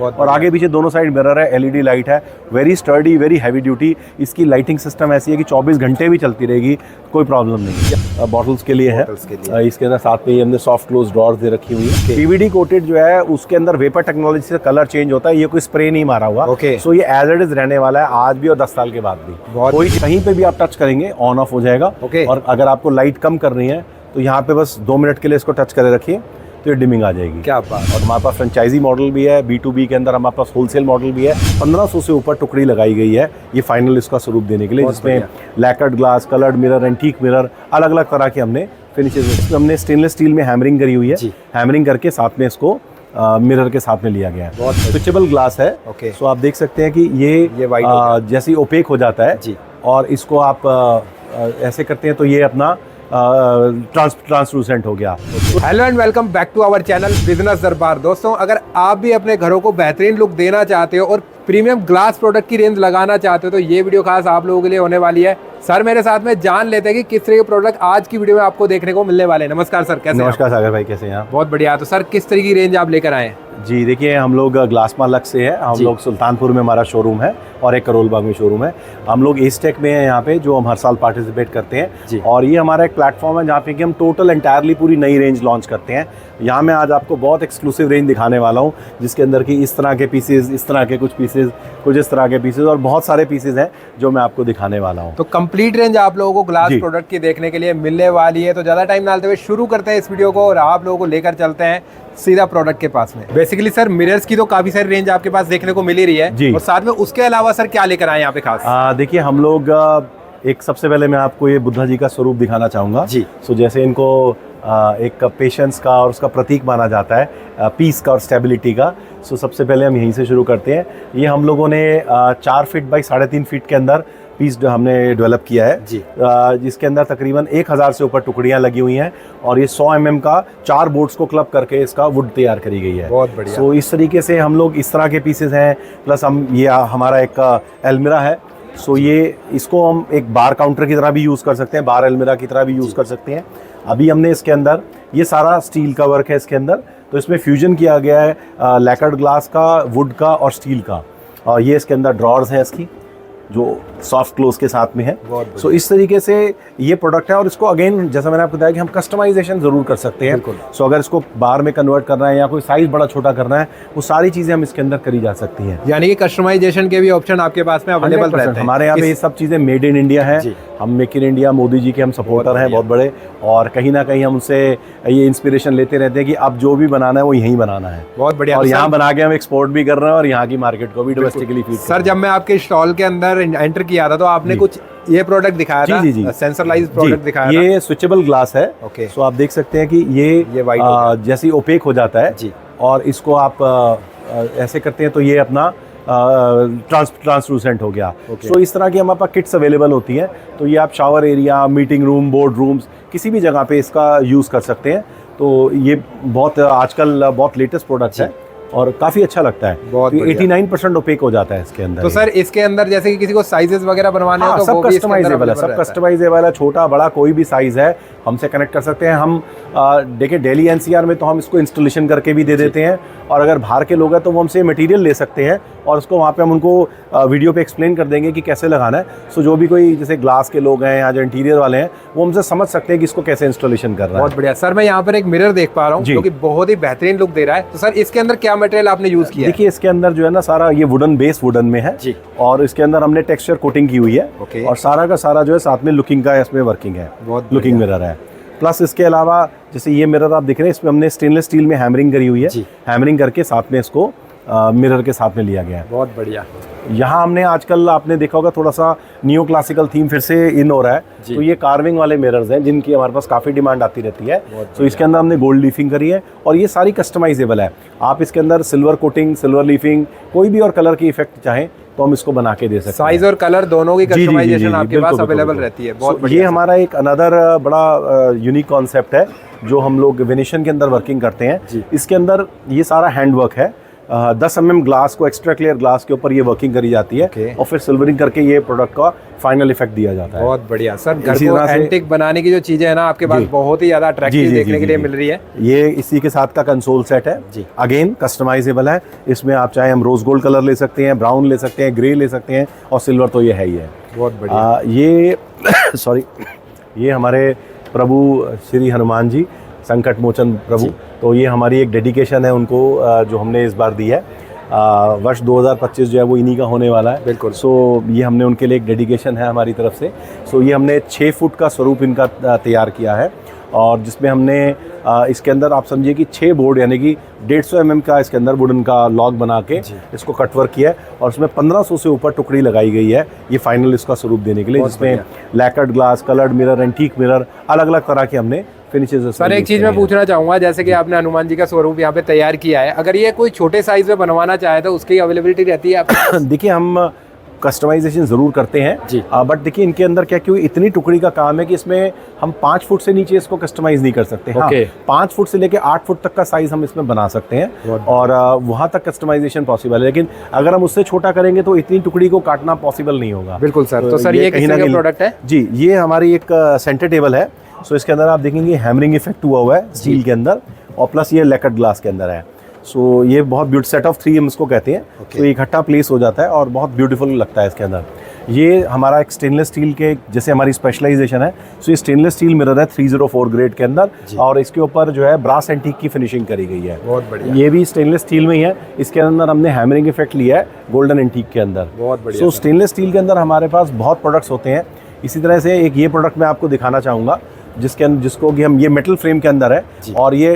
और आगे पीछे दोनों साइड मिरर है, एलईडी लाइट है, very sturdy, very heavy duty. इसकी लाइटिंग सिस्टम ऐसी है कि 24 घंटे भी चलती रहेगी, कोई प्रॉब्लम नहीं है। बॉटल्स के लिए है, इसके अंदर साथ में हमने सॉफ्ट क्लोज ड्रॉर्स दे रखी हुई है। पीवीडी कोटेड जो है उसके अंदर वेपर टेक्नोलॉजी से कलर चेंज होता है, ये कोई स्प्रे नहीं मारा हुआ। सो ये एज इट इज रहने वाला है आज भी और 10 साल के बाद भी। कोई कहीं पे भी आप टच करेंगे ऑन ऑफ हो जाएगा। और अगर आपको लाइट कम करनी है तो यहाँ पे बस 2 मिनट के लिए इसको टच करे रखिए तो ये डिमिंग आ जाएगी। क्या बात। और हमारे पास फ्रेंचाइजी मॉडल भी है, B2B के अंदर हमारे पास होलसेल मॉडल भी है। 1500 से ऊपर टुकड़ी लगाई गई है ये फाइनल इसका स्वरूप देने के लिए, जिसमें lacquered glass, coloured mirror, antique mirror, अलग अलग तरह के हमने फिनिशेज। हमने स्टेनलेस स्टील में हैमरिंग करी हुई है, हैमरिंग करके साथ में इसको मिरर के साथ में लिया गया है। स्विचेबल ग्लास है। सो आप देख सकते हैं कि ये जैसे ओपेक हो जाता है और इसको आप ऐसे करते हैं तो ये अपना ट्रांसलूसेंट हो गया। Hello and welcome back to our channel business Darbar. दोस्तों, अगर आप भी अपने घरों को बेहतरीन लुक देना चाहते हो और प्रीमियम ग्लास प्रोडक्ट की रेंज लगाना चाहते हो तो ये वीडियो खास आप लोगों के लिए होने वाली है। सर मेरे साथ में जान लेते हैं कि किस तरह के प्रोडक्ट आज की वीडियो में आपको देखने को मिलने वाले हैं। नमस्कार सर, कैसे? नमस्कार सागर भाई, कैसे हैं आप? बहुत बढ़िया। तो सर किस तरह की रेंज आप लेकर आए हैं? जी देखिए, हम लोग ग्लास मालक से है, हम लोग सुल्तानपुर में हमारा शोरूम है और एक करोल बाग में शोरूम है। हम लोग एस्टेक में है यहाँ पे, जो हम हर साल पार्टिसिपेट करते हैं। और ये हमारा एक प्लेटफॉर्म है जहाँ पे कि हम टोटल एंटायरली पूरी नई रेंज लॉन्च करते हैं। यहाँ मैं आज आपको बहुत एक्सक्लूसिव रेंज दिखाने वाला हूँ, जिसके अंदर की इस तरह के पीसेज, इस तरह के कुछ पीसेज, कुछ इस तरह के पीसेज और बहुत सारे पीसेज हैं जो मैं आपको दिखाने वाला हूँ। तो कंप्लीट रेंज आप लोगों को ग्लास प्रोडक्ट की देखने के लिए मिलने वाली है। तो ज़्यादा टाइम डालते हुए शुरू करते हैं इस वीडियो को और आप लोगों को लेकर चलते हैं सीधा प्रोडक्ट के पास में। बेसिकली सर मिरर्स की तो काफी सारी रेंज आपके पास देखने को मिल ही रही है, और साथ में उसके अलावा सर क्या लेकर आए यहाँ पे खास? देखिए, हम लोग एक सबसे पहले मैं आपको ये बुद्धा जी का स्वरूप दिखाना चाहूँगा। सो जैसे इनको एक पेशेंस का और उसका प्रतीक माना जाता है, पीस का और स्टेबिलिटी का। सो सबसे पहले हम यहीं से शुरू करते हैं। ये हम लोगों ने 4 फीट बाई 3.5 फीट के अंदर पीस हमने डेवलप किया है, जिसके अंदर तकरीबन 1000 से ऊपर टुकड़ियाँ लगी हुई हैं और ये 100 mm का 4 बोर्ड्स को क्लब करके इसका वुड तैयार करी गई है। बहुत बढ़िया। सो इस तरीके से हम लोग इस तरह के पीसेस हैं, प्लस हम ये हमारा एक अलमीरा है। सो ये इसको हम एक बार काउंटर की तरह भी यूज़ कर सकते हैं, बार अलमीरा की तरह भी यूज़ कर सकते हैं। अभी हमने इसके अंदर ये सारा स्टील का वर्क है इसके अंदर, तो इसमें फ्यूजन किया गया है लैकर्ड ग्लास का, वुड का और स्टील का। और ये इसके अंदर ड्रॉर्स हैं इसकी, जो सॉफ्ट क्लोज के साथ में है। सो इस तरीके से ये प्रोडक्ट है। और इसको अगेन जैसा मैंने आपको बताया कि हम कस्टमाइजेशन ज़रूर कर सकते हैं। सो अगर इसको बार में कन्वर्ट करना है या कोई साइज़ बड़ा छोटा करना है, वो सारी चीज़ें हम इसके अंदर करी जा सकती हैं। यानी कि कस्टमाइजेशन के भी ऑप्शन आपके पास में अवेलेबल रहते हैं। हमारे यहाँ पे ये सब चीज़ें मेड इन इंडिया है। हम make in India, Modi ji के हम सपोर्टर हैं बहुत बड़े, और कहीं ना कहीं हम उनसे ये इंस्पिरेशन लेते रहते हैं कि अब जो भी बनाना है वो यहीं बनाना है। बहुत बढ़िया। और यहाँ बना के हम एक्सपोर्ट भी कर रहे हैं और यहाँ की मार्केट को भी डोमेस्टिकली फीड। सर जब मैं आपके स्टॉल के अंदर एंटर किया था तो आपने कुछ ये प्रोडक्ट दिखाया था। जी। सेंसराइज प्रोडक्ट दिखाया था। ये स्विचेबल ग्लास है। सो आप देख सकते हैं कि ये जैसे ओपेक हो जाता है और इसको आप ऐसे करते हैं तो ये अपना ट्रांसलूसेंट हो गया। सो इस तरह की हमारे पास किट्स अवेलेबल होती हैं, तो ये आप shower area, meeting room, board rooms, किसी भी जगह पे इसका यूज़ कर सकते हैं। तो ये बहुत आजकल बहुत लेटेस्ट प्रोडक्ट है और काफ़ी अच्छा लगता है। बहुत 89% ओपेक हो जाता है इसके अंदर। तो सर इसके अंदर जैसे कि किसी को साइजेस वगैरह बनवाने हो तो सब कस्टमाइजेबल है, सब कस्टमाइजेबल है। छोटा बड़ा कोई भी साइज़ है, हमसे कनेक्ट कर सकते हैं। हम देखिए दिल्ली NCR में तो हम इसको इंस्टॉलेशन करके भी दे देते हैं, और अगर बाहर के लोग हैं तो वो हमसे मटेरियल ले सकते हैं और उसको वहाँ पे हम उनको वीडियो पे एक्सप्लेन कर देंगे कि कैसे लगाना है। सो जो भी कोई जैसे ग्लास के लोग हैं या जो इंटीरियर वाले हैं वो हमसे समझ सकते हैं कि इसको कैसे इंस्टॉलेशन करना है। बहुत बढ़िया। सर मैं यहाँ पर एक मिरर देख पा रहा हूँ जो कि बहुत ही बेहतरीन लुक दे रहा है। तो सर इसके अंदर क्या मटेरियल आपने यूज किया? देखिए इसके अंदर जो है ना सारा ये वुडन बेस वुडन में है और इसके अंदर हमने टेक्सचर कोटिंग की हुई है और सारा का सारा जो है साथ में लुकिंग का इसमें वर्किंग है, लुकिंग मिरर है। प्लस इसके अलावा जैसे ये मिरर आप देख रहे हैं, इसमें हमने स्टेनलेस स्टील में हैमरिंग करी हुई है, हैमरिंग करके साथ में इसको मिरर के साथ में लिया गया है। बहुत बढ़िया। यहाँ हमने आजकल आपने देखा होगा थोड़ा सा नियो क्लासिकल थीम फिर से इन हो रहा है, तो ये कार्विंग वाले मिरर्स हैं जिनकी हमारे पास काफ़ी डिमांड आती रहती है। तो इसके अंदर हमने गोल्ड लीफिंग करी है और ये सारी कस्टमाइजेबल है। आप इसके अंदर सिल्वर कोटिंग, सिल्वर लीफिंग, कोई भी और कलर की इफेक्ट चाहें तो हम इसको बना के दे सकते हैं। साइज और कलर दोनों की कस्टमाइजेशन आपके पास अवेलेबल रहती है। बहुत ये हमारा एक अनदर बड़ा यूनिक कॉन्सेप्ट है जो हम लोग वेनेशियन के अंदर वर्किंग करते हैं। इसके अंदर ये सारा हैंड वर्क है। 10 mm ग्लास को, एक्स्ट्रा क्लियर ग्लास के ऊपर ये वर्किंग करी जाती है Okay. और फिर सिल्वरिंग करके ये प्रोडक्ट का फाइनल इफेक्ट दिया जाता है। बहुत बढ़िया सर। घर इसी को तरह से- एंटिक बनाने की जो चीजें है ना आपके पास जी। बहुत ही ज्यादा अट्रैक्टिव देखने के लिए मिल रही है। ये इसी के साथ का कंसोल सेट है जी। अगेन कस्टमाइजेबल है। इसमें आप चाहे हम रोज गोल्ड कलर ले सकते हैं, ब्राउन ले सकते हैं, ग्रे ले सकते हैं और सिल्वर तो ये है ही है। बहुत बढ़िया। ये सॉरी, ये हमारे प्रभु श्री हनुमान जी संकट मोचन प्रभु, तो ये हमारी एक डेडिकेशन है उनको जो हमने इस बार दी है। वर्ष 2025 जो है वो इन्हीं का होने वाला है। बिल्कुल। सो ये हमने उनके लिए एक डेडिकेशन है हमारी तरफ से। सो ये हमने 6 फुट का स्वरूप इनका तैयार किया है और जिसमें हमने इसके अंदर आप समझिए कि 6 बोर्ड यानी कि 150 mm का इसके अंदर वुडन का लॉग बना के इसको कटवर्क किया है और उसमें 1500 से ऊपर टुकड़ी लगाई गई है ये फाइनल इसका स्वरूप देने के लिए, जिसमें lacquered glass, coloured mirror, antique mirror, अलग अलग तरह के हमने फिनिशेस। सर एक चीज मैं पूछना चाहूंगा, जैसे कि आपने हनुमान जी का स्वरूप यहाँ पे तैयार किया है, अगर ये कोई छोटे साइज में बनवाना चाहे तो उसकी अवेलेबिलिटी रहती है आपके? देखिए हम कस्टमाइजेशन ज़रूर करते हैं जी। बट देखिए इनके अंदर क्या, क्योंकि इतनी टुकड़ी का काम है कि इसमें हम 5 फुट से नीचे इसको कस्टमाइज नहीं कर सकते। हाँ, ओके। 5 फुट से लेके 8 फुट तक का साइज हम इसमें बना सकते हैं और वहाँ तक कस्टमाइजेशन पॉसिबल है, लेकिन अगर हम उससे छोटा करेंगे तो इतनी टुकड़ी को काटना पॉसिबल नहीं होगा। बिल्कुल सर। तो सर ये किस तरह का प्रोडक्ट है? जी, ये हमारी एक सेंटर टेबल है। सो इसके अंदर आप देखेंगे हैमरिंग इफेक्ट हुआ है स्टील के अंदर और प्लस ये लैकर्ड ग्लास के अंदर है। सो ये बहुत ब्यूटी सेट ऑफ 3 हम इसको कहते हैं। तो ये इकट्ठा प्लेस हो जाता है और बहुत ब्यूटीफुल लगता है इसके अंदर। ये हमारा एक स्टेनलेस स्टील के जैसे हमारी स्पेशलाइजेशन है। सो ये स्टेनलेस स्टील मिरर है 304 ग्रेड के अंदर और इसके ऊपर जो है ब्रास एंटीक की फिनिशिंग करी गई है। बहुत बढ़िया। ये भी स्टेनलेस स्टील में ही है। इसके अंदर हमने हैमरिंग इफेक्ट लिया है गोल्डन एंटीक के अंदर। बहुत बढ़िया। सो स्टेनलेस स्टील के अंदर हमारे पास बहुत प्रोडक्ट्स होते हैं। इसी तरह से एक ये प्रोडक्ट मैं आपको दिखाना चाहूँगा जिसको कि हम, ये मेटल फ्रेम के अंदर है और ये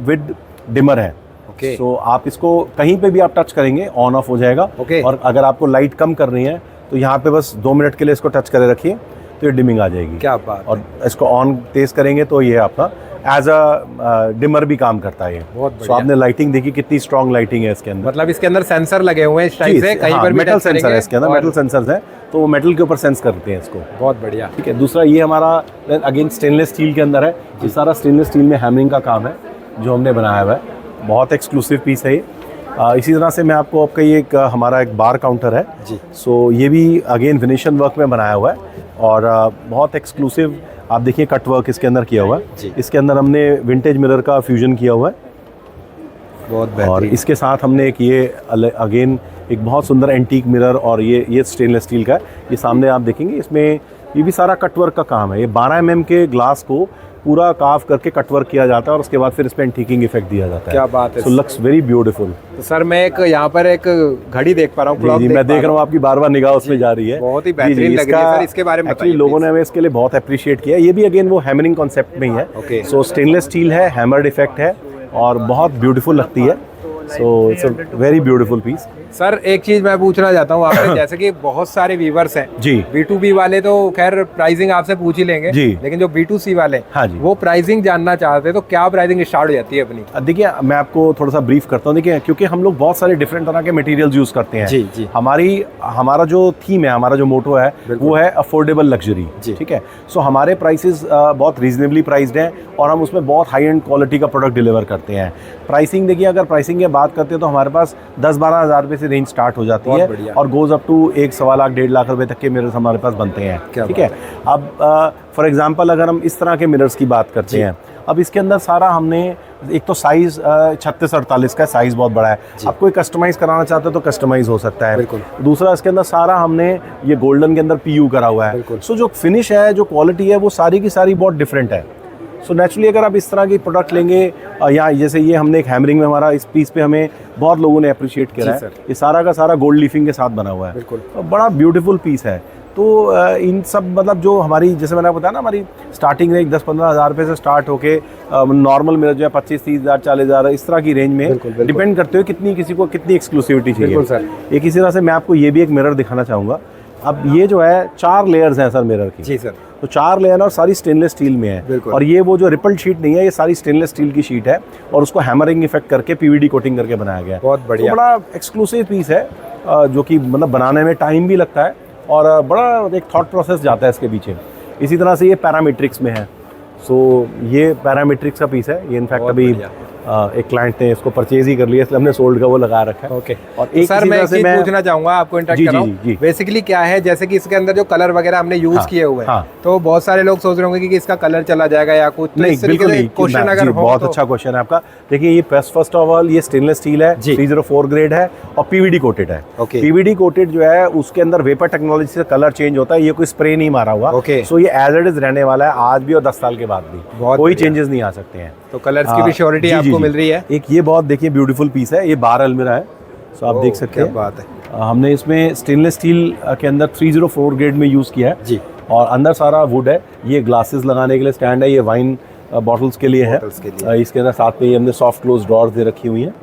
विद डिमर है। सो आप इसको कहीं पे भी आप टच करेंगे ऑन ऑफ हो जाएगा। और अगर आपको लाइट कम करनी है तो यहाँ पे बस 2 मिनट के लिए इसको टच करे रखिए तो ये डिमिंग आ जाएगी। क्या बात। और इसको ऑन तेज करेंगे तो ये आपका एज अ डिमर भी काम करता है ये। बहुत सो आपने लाइटिंग देखी कितनी स्ट्रॉन्ग लाइटिंग है इसके अंदर। मतलब इसके अंदर सेंसर लगे हुए हैं इस टाइप से, कहीं पर भी मेटल टच सेंसर है करेंगे इसके अंदर, मेटल सेंसर्स हैं तो वो मेटल के ऊपर सेंस करते हैं इसको। बहुत बढ़िया। ठीक है। दूसरा ये हमारा अगेन स्टेनलेस स्टील के अंदर है। ये सारा स्टेनलेस स्टील में हैमरिंग का काम है जो हमने बनाया हुआ है। बहुत एक्सक्लूसिव पीस है ये। इसी तरह से मैं आपको आपका ये एक हमारा एक बार काउंटर है जी। सो ये भी अगेन वेनेशियन वर्क में बनाया हुआ है और बहुत एक्सक्लूसिव। आप देखिए कट वर्क इसके अंदर किया हुआ है। इसके अंदर हमने विंटेज मिरर का फ्यूजन किया हुआ है। बहुत बेहतरीन। और इसके साथ हमने एक ये अगेन एक बहुत सुंदर एंटीक मिरर और ये स्टेनलेस स्टील का है। ये सामने आप देखेंगे इसमें ये भी सारा कटवर्क का काम है। ये 12 mm के ग्लास को पूरा काफ करके कटवर्क किया जाता है और उसके बाद फिर इस पे एंटीकिंग इफेक्ट दिया जाता है। क्या बात है। सो लुक्स वेरी ब्यूटीफुल। तो सर मैं एक यहाँ पर एक घड़ी देख पा रहा हूँ, जी, मैं देख रहा हूँ आपकी बार-बार निगाह उसमें जा रही है। बहुत ही बेहतरीन लग रही है सर। इसके बारे में एक्चुअली लोगों ने हमें इसके लिए बहुत अप्रिशिएट किया। ये भी अगेन वो हैमरिंग कॉन्सेप्ट में ही है। सो स्टेनलेस स्टील है, हैमर्ड इफेक्ट है और बहुत ब्यूटीफुल लगती है। So it's a very beautiful piece. Sir एक चीज मैं पूछना चाहता हूँ आपसे, जैसे कि बहुत सारे व्यूवर्स हैं जी, B2B वाले तो खैर प्राइसिंग आपसे पूछ ही लेंगे जी, लेकिन जो B2C वाले हाँ जी, वो प्राइसिंग जानना चाहते हैं तो क्या प्राइसिंग स्टार्ट हो जाती है अपनी? देखिए मैं आपको थोड़ा सा ब्रीफ करता हूँ। देखिए क्योंकि हम लोग बहुत सारे डिफरेंट तरह के मटेरियल्स यूज करते हैं। जी, जी। हमारा जो थीम है, हमारा जो मोटो है वो है अफोर्डेबल लग्जरी। ठीक है। सो हमारे प्राइसेस बहुत रीजनेबली प्राइस्ड हैं और हम उसमें बहुत हाई एंड क्वालिटी का प्रोडक्ट डिलीवर करते हैं। प्राइसिंग देखिए, अगर प्राइसिंग की बात करते हैं तो हमारे पास 10-12 हज़ार रुपये से रेंज स्टार्ट हो जाती है और goes up to 1-1.25 lakh 1.5 lakh रुपए तक के मिरर्स हमारे पास बनते हैं। ठीक है। अब फॉर एग्जांपल अगर हम इस तरह के मिरर्स की बात करते हैं, अब इसके अंदर सारा हमने एक तो साइज 36-48 का साइज बहुत बड़ा है। आप कोई कस्टमाइज कराना चाहते हो तो कस्टमाइज हो सकता है। दूसरा इसके अंदर सारा हमने ये गोल्डन के अंदर PU करा हुआ है। सो जो फिनिश है, जो क्वालिटी है, वो सारी की सारी बहुत डिफरेंट है। सो नेचुरली अगर आप इस तरह की प्रोडक्ट लेंगे या जैसे ये हमने एक हैमरिंग में हमारा इस पीस पे हमें बहुत लोगों ने अप्रिशिएट किया है। ये सारा का सारा गोल्ड लीफिंग के साथ बना हुआ है। तो बड़ा ब्यूटीफुल पीस है। तो इन सब मतलब जो हमारी, जैसे मैंने आपको बताया ना, हमारी स्टार्टिंग रेंज 10-15 हज़ार रुपये से स्टार्ट होके नॉर्मल मिरर जो है 25-30 हज़ार 40 हज़ार इस तरह की रेंज में डिपेंड करते हुए किसी को कितनी एक्सक्लूसिविटी चाहिए। एक इसी तरह से मैं आपको ये भी एक मिरर दिखाना चाहूँगा। अब ये जो है 4 लेयर्स हैं सर मिरर की। जी सर। तो 4 लेयर और सारी स्टेनलेस स्टील में है और ये वो जो रिपल्ड शीट नहीं है, ये सारी स्टेनलेस स्टील की शीट है और उसको हैमरिंग इफेक्ट करके PVD कोटिंग करके बनाया गया है। बहुत बढ़िया। तो बड़ा एक्सक्लूसिव पीस है जो कि मतलब बनाने में टाइम भी लगता है और बड़ा एक थॉट प्रोसेस जाता है इसके पीछे। इसी तरह से ये पैरामीट्रिक्स में है। सो ये पैरामीट्रिक्स का पीस है। ये इनफैक्ट अभी एक क्लाइंट ने इसको परचेज ही कर लिया, इसलिए हमने सोल्ड का वो लगा रखा है। ओके। और एक सर मैं एक चीज पूछना चाहूंगा, आपको इंटरेक्ट जी, कर रहा जी, जी। हूँ। बेसिकली क्या है, जैसे कि इसके अंदर जो कलर वगैरह हमने यूज किए हुए हैं, तो बहुत सारे लोग सोच रहे होंगे कि इसका कलर चला जाएगा या कुछ, तो नहीं, बिल्कुल नहीं। क्वेश्चन अगर हो बहुत अच्छा क्वेश्चन है आपका। देखिए ये फर्स्ट ऑफ ऑल ये स्टेनलेस स्टील है, 304 ग्रेड है और पीवीडी कोटेड है। पीवीडी कोटेड जो है उसके अंदर वेपर टेक्नोलॉजी से कलर चेंज होता है, ये कोई स्प्रे नहीं मारा हुआ। सो ये एज इट इज रहने वाला है आज भी और 10 साल के बाद भी, कोई चेंजेस नहीं आ सकते हैं। तो कलर्स की भी श्योरिटी आपको मिल रही है। एक ये बहुत देखिए ब्यूटीफुल पीस है, ये बार अलमीरा है, सो आप देख सकते हैं। क्या बात है। हमने इसमें स्टेनलेस स्टील के अंदर 304 ग्रेड में यूज़ किया है जी, और अंदर सारा वुड है। ये ग्लासेस लगाने के लिए स्टैंड है, ये वाइन बॉटल्स के लिए है। इसके अंदर साथ में ये हमने सॉफ्ट क्लोज ड्रॉर्स दे रखी हुई हैं।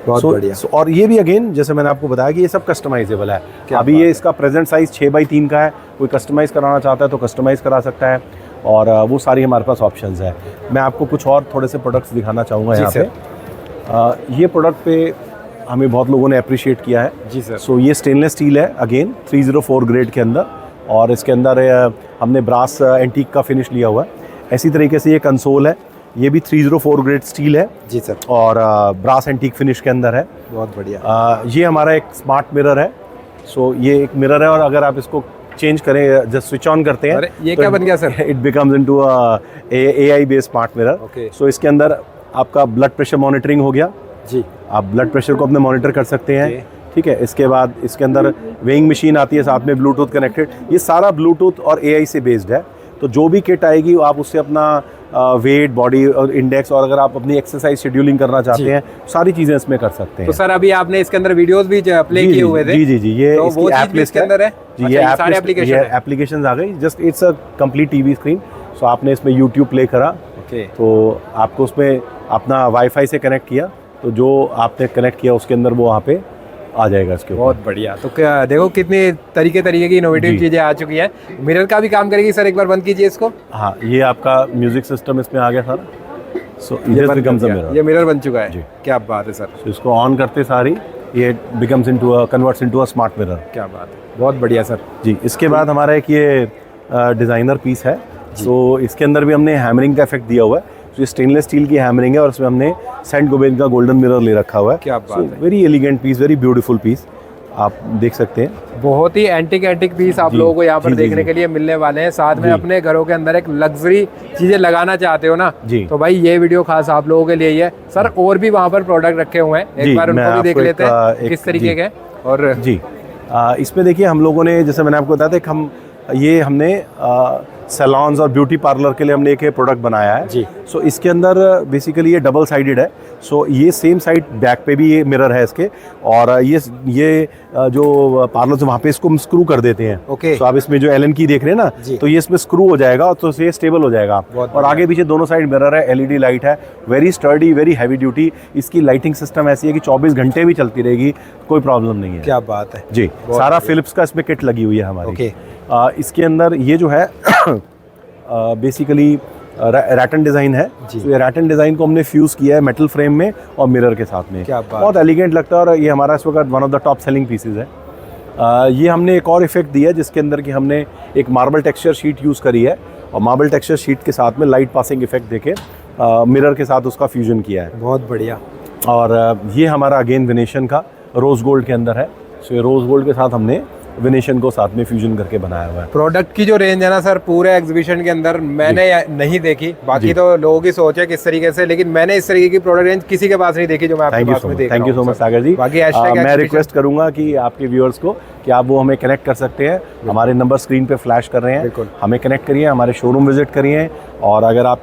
बहुत बढ़िया। और ये भी अगेन जैसे मैंने आपको बताया कि ये सब कस्टमाइजेबल है। अभी ये इसका प्रेजेंट साइज 6x3 का है, कोई कस्टमाइज़ कराना चाहता है तो कस्टमाइज़ करा सकता है, और वो सारी हमारे पास ऑप्शंस है। मैं आपको कुछ और थोड़े से प्रोडक्ट्स दिखाना चाहूँगा यहाँ पे। ये प्रोडक्ट पे हमें बहुत लोगों ने अप्रिशिएट किया है। जी सर। सो ये स्टेनलेस स्टील है अगेन 304 ग्रेड के अंदर, और इसके अंदर हमने ब्रास एंटीक का फिनिश लिया हुआ है। ऐसी तरीके से ये कंसोल है, ये भी 304 ग्रेड स्टील है। जी सर। और ब्रास एंटीक फिनिश के अंदर है। बहुत बढ़िया। ये हमारा एक स्मार्ट मिरर है। सो ये एक मिरर है, और अगर आप इसको चेंज करें, जब स्विच ऑन करते हैं, ये क्या बन गया sir? It becomes into AI based smart mirror. So इसके अंदर आपका ब्लड प्रेशर मॉनिटरिंग हो गया जी, आप ब्लड प्रेशर को अपने मॉनिटर कर सकते हैं। ठीक है, इसके बाद इसके अंदर वेइंग मशीन आती है, साथ में ब्लूटूथ कनेक्टेड। ये सारा ब्लूटूथ और AI से बेस्ड है, तो जो भी किट आएगी आप उससे अपना वेट, बॉडी और इंडेक्स, और अगर आप अपनी एक्सरसाइज शेड्यूलिंग करना चाहते हैं, सारी चीजें इसमें कर सकते हैं। तो सर अभी आपने इसके अंदर वीडियोस भी प्ले किए हुए थे। जी जी जी, ये तो इसकी वो ऐप लिस्ट के अंदर है। जी, ये सारे एप्लीकेशन आ गई। Just it's a complete TV screen. So आपने इसमें यूट्यूब प्ले करा, तो आपको उसमें अपना वाईफाई से कनेक्ट किया, तो जो आपने कनेक्ट किया उसके अंदर वो वहाँ पे आ जाएगा इसके ऊपर। बहुत बढ़िया। तो क्या देखो कितनी तरीके की इनोवेटिव चीजें आ चुकी हैं। मिरर का भी काम करेगी सर, एक बार बंद कीजिए इसको। हाँ, ये आपका म्यूजिक सिस्टम इसमें आ गया सारा। सो ये मिरर बन चुका है। क्या बात है सर। इसको ऑन करते सारी ये becomes into converts into a smart mirror. क्या बात है, बहुत बढ़िया सर जी। इसके बाद हमारा एक ये डिज़ाइनर पीस है। सो इसके अंदर भी हमने हैमरिंग का इफेक्ट दिया हुआ है। तो ये स्टेनलेस स्टील की हैमरिंग है, और इसमें हमने सेंट गोबेन का गोल्डन मिरर ले रखा हुआ है। क्या बात है। Very elegant piece, very beautiful piece, आप देख सकते हैं। बहुत ही एंटिक पीस आप लोगों को यहाँ पर देखने के लिए मिलने वाले हैं। साथ में अपने घरों के अंदर एक लग्जरी चीजें लगाना चाहते हो ना, तो भाई ये वीडियो खास आप लोगों के लिए ही है। सर और भी वहाँ पर प्रोडक्ट रखे हुए हैं, एक बार उनको भी देख लेते हैं किस तरीके के। और जी इसमें देखिए हम लोगों ने, जैसे मैंने आपको बताया था, हमने सैलॉन्स और ब्यूटी पार्लर के लिए हमने एक प्रोडक्ट बनाया है जी। सो इसके अंदर बेसिकली ये डबल साइडेड है। सो ये सेम साइड बैक पे भी ये मिरर है इसके, और ये जो पार्लर वहाँ पे इसको स्क्रू कर देते हैं। ओके। सो आप इसमें जो एलन की देख रहे हैं ना, तो ये इसमें स्क्रू हो जाएगा, तो ये स्टेबल हो जाएगा। और आगे पीछे दोनों साइड मिरर है, LED लाइट है, very sturdy, very heavy duty. इसकी लाइटिंग सिस्टम ऐसी है कि 24 घंटे भी चलती रहेगी, कोई प्रॉब्लम नहीं है। क्या बात है जी। सारा फिलिप्स का इसमें किट लगी हुई है हमारी। इसके अंदर ये जो है बेसिकली रैटन डिज़ाइन है। तो ये रैटन डिज़ाइन को हमने फ्यूज़ किया है मेटल फ्रेम में और मिरर के साथ में। बहुत एलिगेंट लगता है, और ये हमारा इस वक्त one of the top selling pieces है। ये हमने एक और इफेक्ट दिया है जिसके अंदर कि हमने एक मार्बल टेक्सचर शीट यूज़ करी है, और मार्बल टेक्सचर शीट के साथ में लाइट पासिंग इफेक्ट देके मिरर के साथ उसका फ्यूजन किया है। बहुत बढ़िया। और ये हमारा अगेन वेनेशन का रोज़ गोल्ड के अंदर है। सो ये रोज़ गोल्ड के साथ हमने वेनेशन को साथ में फ्यूजन करके बनाया हुआ है। प्रोडक्ट की जो रेंज है ना सर, पूरे एग्जीबिशन के अंदर मैंने नहीं देखी, बाकी तो लोगों की सोच है किस तरीके से, लेकिन मैंने इस तरीके की प्रोडक्ट रेंज किसी के पास नहीं देखी जो मैं आपके पास में देख रहा हूं। थैंक यू सो मच सागर जी। बाकी मैं रिक्वेस्ट करूंगा कि आपके व्यूअर्स को कि आप वो हमें कनेक्ट कर सकते हैं। हमारे नंबर स्क्रीन पे फ्लैश कर रहे हैं, हमें कनेक्ट करिए, हमारे शोरूम विजिट करिए। और अगर आप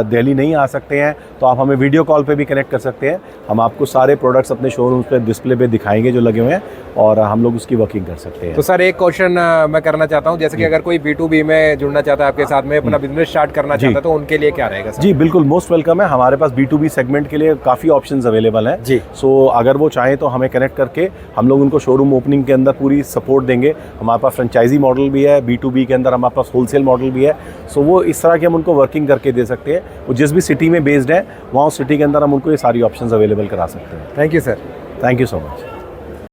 दिल्ली नहीं आ सकते हैं तो आप हमें वीडियो कॉल पे भी कनेक्ट कर सकते हैं। हम आपको सारे प्रोडक्ट्स अपने शोरूम पे डिस्प्ले पे दिखाएंगे जो लगे हुए हैं, और हम लोग उसकी वर्किंग कर सकते हैं। तो सर एक क्वेश्चन मैं करना चाहता हूं, जैसे कि अगर कोई B2B में जुड़ना चाहता है आपके साथ में, अपना बिजनेस स्टार्ट करना चाहता है, तो उनके लिए क्या रहेगा सर? जी बिल्कुल, मोस्ट वेलकम है। हमारे पास B2B सेगमेंट के लिए काफ़ी ऑप्शंस अवेलेबल हैं जी। सो अगर वो चाहें तो हमें कनेक्ट करके हम लोग उनको शोरूम ओपनिंग के अंदर पूरी सपोर्ट देंगे। हमारे पास फ्रेंचाइजी मॉडल भी है, B2B के अंदर हमारे पास होलसेल मॉडल भी है। सो वो इस तरह की हम उनको वर्किंग करके दे सकते हैं। वो जिस भी सिटी में बेस्ड है, वहाँ उस सिटी के अंदर हम उनको ये सारी ऑप्शंस अवेलेबल करा सकते हैं। Thank you sir. Thank you so much.